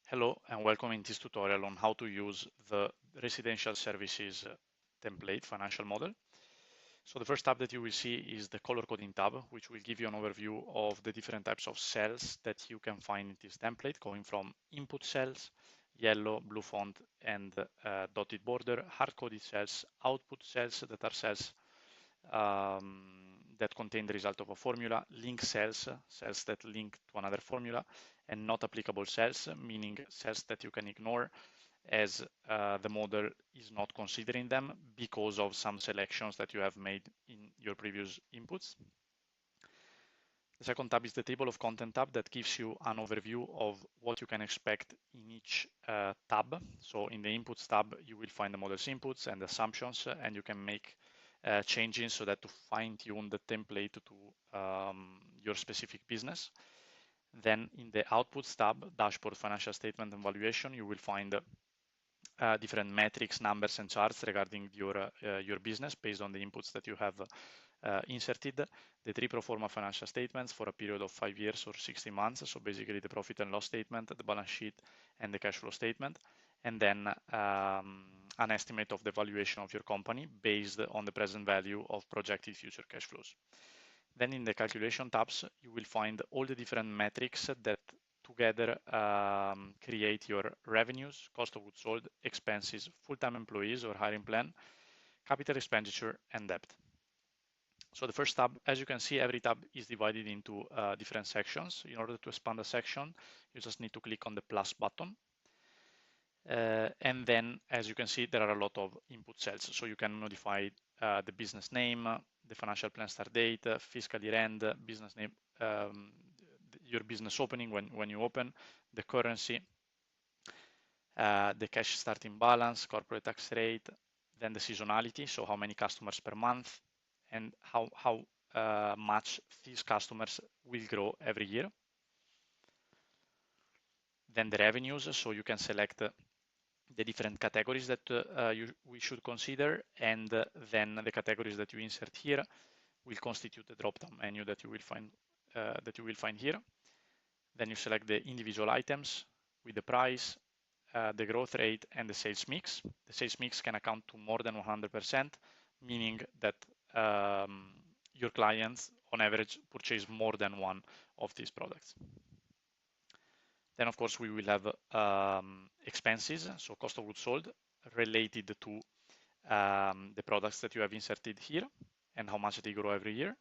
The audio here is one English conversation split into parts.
Hello and welcome in this tutorial on how to use the residential services template financial model. So the first tab that you will see is the color coding tab, which will give you an overview of the different types of cells that you can find in this template, going from input cells, yellow, blue font, and dotted border, hard-coded cells, output cells that are cells that contain the result of a formula, link cells, cells that link to another formula, and not applicable cells, meaning cells that you can ignore as the model is not considering them because of some selections that you have made in your previous inputs. The second tab is the table of content tab that gives you an overview of what you can expect in each tab. So in the inputs tab, you will find the model's inputs and assumptions, and you can make changes so that to fine tune the template to your specific business. Then in the outputs tab, dashboard, financial statement, and valuation, you will find different metrics, numbers, and charts regarding your business based on the inputs that you have inserted. The 3 pro forma financial statements for a period of 5 years or 60 months. So basically the profit and loss statement, the balance sheet, and the cash flow statement. And then an estimate of the valuation of your company based on the present value of projected future cash flows. Then in the calculation tabs, you will find all the different metrics that together create your revenues, cost of goods sold, expenses, full-time employees or hiring plan, capital expenditure, and debt. So the first tab, as you can see, every tab is divided into different sections. In order to expand a section, you just need to click on the plus button. And then, as you can see, there are a lot of input cells. So you can modify the business name, the financial plan start date, fiscal year end, business name, your business opening when you open, the currency, the cash starting balance, corporate tax rate, then the seasonality, so how many customers per month, and how much these customers will grow every year. Then the revenues, so you can select the different categories that we should consider, and then the categories that you insert here will constitute the drop-down menu that you will find here. Then you select the individual items with the price, the growth rate, and the sales mix. The sales mix can account to more than 100%, meaning that your clients on average purchase more than one of these products. Then of course we will have expenses, so cost of goods sold related to the products that you have inserted here and how much they grow every year.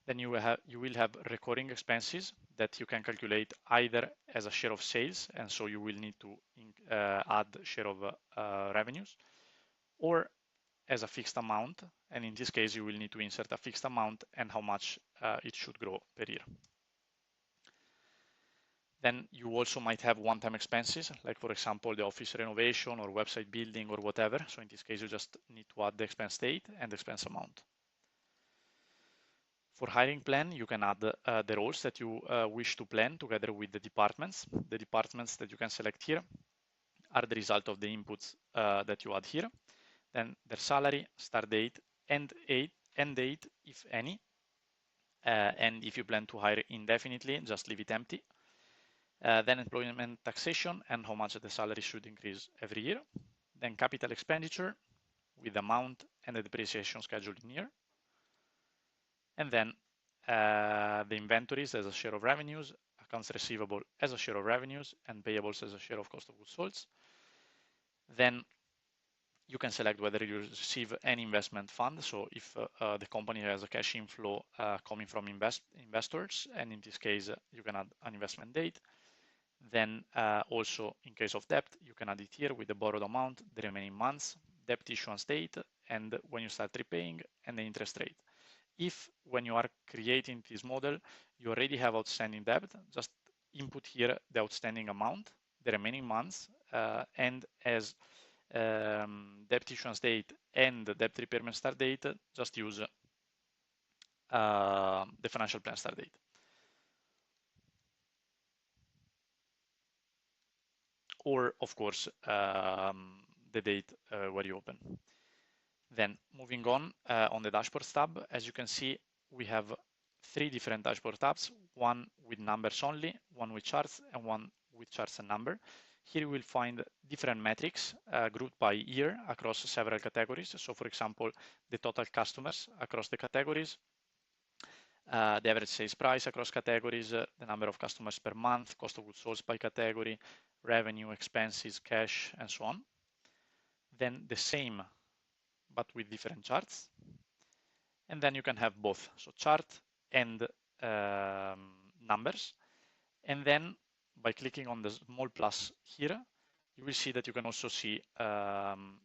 Then you will have recurring expenses that you can calculate either as a share of sales, and so you will need to add share of revenues, or as a fixed amount, and in this case you will need to insert a fixed amount and how much it should grow per year. Then you also might have one-time expenses, like for example the office renovation or website building or whatever. So in this case you just need to add the expense date and the expense amount. For hiring plan, you can add the roles that you wish to plan together with the departments. The departments that you can select here are the result of the inputs that you add here. Then their salary, start date, end date, if any. And if you plan to hire indefinitely, just leave it empty. Then employment taxation and how much the salary should increase every year. Then capital expenditure with amount and the depreciation schedule in year. And then the inventories as a share of revenues, accounts receivable as a share of revenues, and payables as a share of cost of goods sold. Then you can select whether you receive any investment fund. So if the company has a cash inflow coming from investors, and in this case, you can add an investment date. Then also in case of debt, you can add it here with the borrowed amount, the remaining months, debt issuance date, and when you start repaying, and the interest rate. If when you are creating this model, you already have outstanding debt, just input here the outstanding amount, the remaining months, and as debt issuance date and the debt repayment start date, just use the financial plan start date. Or of course, the date where you open. Then moving on the dashboard tab, as you can see, we have 3 different dashboard tabs, one with numbers only, one with charts, and one with charts and number. Here you will find different metrics grouped by year across several categories. So for example, the total customers across the categories, the average sales price across categories, the number of customers per month, cost of goods sold by category, revenue, expenses, cash, and so on. Then the same, but with different charts. And then you can have both, so chart and numbers. And then by clicking on the small plus here, you will see that you can also see an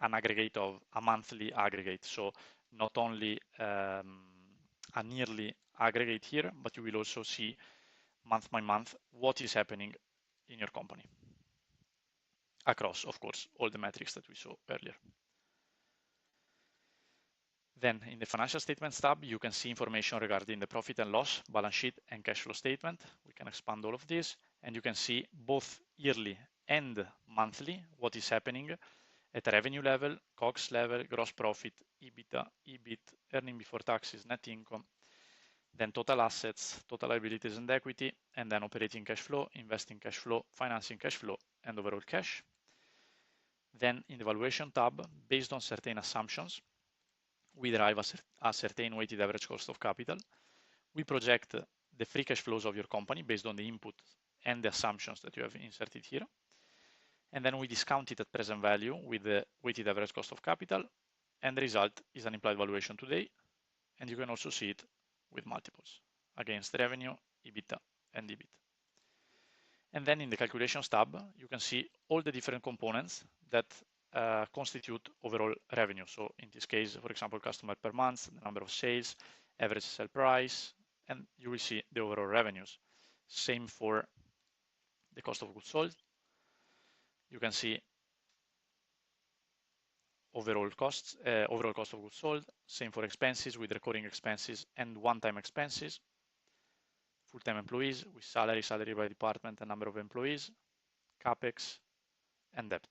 aggregate of a monthly aggregate. So not only a yearly aggregate here, but you will also see month by month what is happening in your company across, of course, all the metrics that we saw earlier. Then in the financial statements tab, you can see information regarding the profit and loss, balance sheet, and cash flow statement. We can expand all of this, and you can see both yearly and monthly what is happening at a revenue level, COGS level, gross profit, EBITDA, EBIT, earning before taxes, net income, then total assets, total liabilities and equity, and then operating cash flow, investing cash flow, financing cash flow, and overall cash. Then in the valuation tab, based on certain assumptions, we derive a certain weighted average cost of capital. We project the free cash flows of your company based on the input and the assumptions that you have inserted here. And then we discount it at present value with the weighted average cost of capital. And the result is an implied valuation today. And you can also see it with multiples against revenue, EBITDA, and EBIT. And then in the calculations tab, you can see all the different components that constitute overall revenue. So in this case, for example, customer per month, the number of sales, average sale price, and you will see the overall revenues. Same for the cost of goods sold. You can see overall cost of goods sold. Same for expenses with recurring expenses and one-time expenses. Full-time employees with salary by department and number of employees, CapEx, and debt.